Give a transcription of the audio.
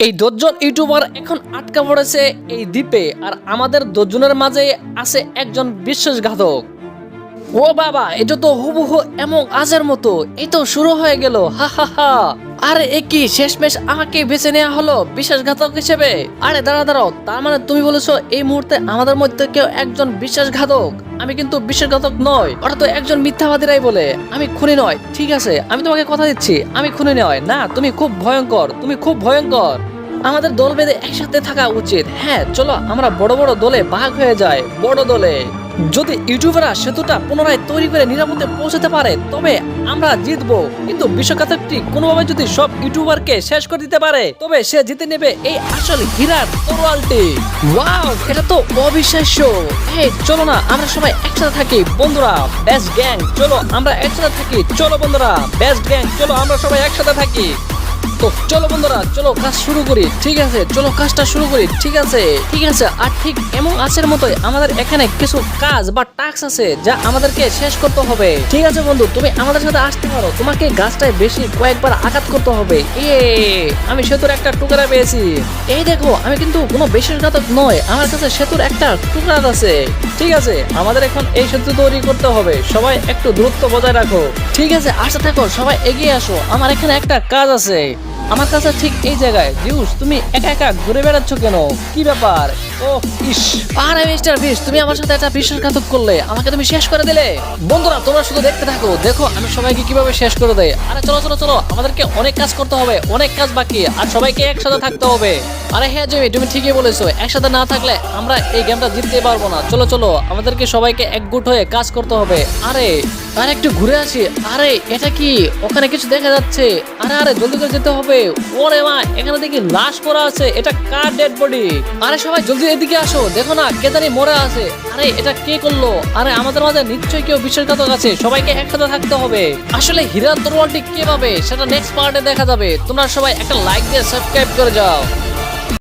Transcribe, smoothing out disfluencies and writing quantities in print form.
এই 10জন ইউটিউবার এখন আটকা পড়েছে এই দ্বীপে, আর আমাদের 10জনের মাঝে আছে একজন বিশ্বাসঘাতক। ও বাবা, এটা তো হুবহু এমন আজের মতো। এই তো শুরু হয়ে গেল, হা হা হা। আরে এ কি, শেষমেশ আমাকে বেছে নেওয়া হলো বিশ্বাসঘাতক হিসেবে? আরে দাঁড়াও, তার মানে তুমি বলেছো এই মুহূর্তে আমাদের মধ্যে কেউ একজন বিশ্বাসঘাতক? আমি কিন্তু বিশ্বাসঘাতক নয়, ওটা তো একজন মিথ্যাবাদীরাই বলে। আমি খুনি নয়, ঠিক আছে? আমি তোমাকে কথা দিচ্ছি আমি খুনি নয়। না, তুমি খুব ভয়ঙ্কর, তুমি খুব ভয়ঙ্কর। আমাদের দল বেঁধে একসাথে থাকা উচিত। হ্যাঁ চলো, আমরা বড় বড় দলে ভাগ হয়ে যাই, বড় দলে। যদি ইউটিউবাররা সেতুটা পুনরায় তৈরি করে নিরাপদে পৌঁছাতে পারে তবে আমরা জিতবো। কিন্তু বিশ্বকাপটি কোনোভাবে যদি সব ইউটিউবারকে শেষ করে দিতে পারে তবে সে জিতে নেবে এই আসল হীরার তরোয়ালটি। ওয়াও, এটা তো অবিশ্বাস্য। এই চলো না, আমরা সবাই একসাথে থাকি বন্ধুরা। বেস্ট গ্যাং, চলো আমরা একসাথে থাকি। চলো বন্ধুরা, বেস্ট গ্যাং, চলো আমরা সবাই একসাথে থাকি। তো চলো বন্ধুরা, চলো কাজ শুরু করি। ঠিক আছে, চলো কাজটা শুরু করি। ঠিক আছে ঠিক আছে। আর ঠিক এমন আজকের মতোই আমাদের এখানে কিছু কাজ বা টাস্ক আছে যা আমাদেরকে শেষ করতে হবে। ঠিক আছে বন্ধু, তুমি আমাদের সাথে আসতে পারো। তোমাকে গাছটায় বেশি কয়েকবার আঘাত করতে হবে। আমি সেতুর একটা টুকরা পেয়েছি। এই দেখো, আমি কিন্তু কোনো বিশ্বাসঘাতক নয়, আমার কাছে সেতুর একটা টুকরা আছে। ঠিক আছে, আমাদের এখন এই সেতু তৈরি করতে হবে। সবাই একটু দূরত্ব বজায় রাখো। ঠিক আছে, আসতে থাকো, সবাই এগিয়ে আসো। আমার এখানে একটা কাজ আছে। আমার কাছে ঠিক এই জায়গায়। জিউস, তুমি একা একা ঘুরে বেড়াচ্ছ কেন? কি ব্যাপার? ও ইস, আরে মিস্টার বিশ, তুমি আমার সাথে একটা বিশ্বাসঘাতক করলে, আমাকে তুমি শেষ করে দিলে। বন্ধুরা তোমরা শুধু দেখতে থাকো, দেখো আমি সবাইকে কিভাবে শেষ করে দেয়। আরে চলো চলো চলো, আমাদেরকে অনেক কাজ করতে হবে, অনেক কাজ বাকি, আর সবাইকে একসাথে থাকতে হবে। আরে হ্যাঁ জিমি, তুমি ঠিকই বলেছো, একসাথে না থাকলে আমরা এই গেমটা জিততে পারবো না। চলো চলো, আমাদেরকে সবাইকে একজোট হয়ে কাজ করতে হবে। আরে আরে একটু ঘুরে আসি। আরে এটা কি, ওখানে কিছু দেখা যাচ্ছে? আরে আরে জলদি করে যেতে হবে। ওরে মা, এখানে দেখি লাশ পড়া আছে। এটা কার ডেড বডি? আরে সবাই জলদি এদিকে আসো, দেখো না কে জানি মরে আছে। আরে এটা কে করলো? আরে আমাদের মাঝে নিশ্চয়ই কেউ বিশ্বাসঘাতক আছে। সবাইকে একসাথে থাকতে হবে। আসলে হীরার তরোয়ালটি কে পাবে সেটা নেক্সট পার্টে দেখা যাবে। তোমরা সবাই একটা লাইক দিয়ে সাবস্ক্রাইব করে যাও।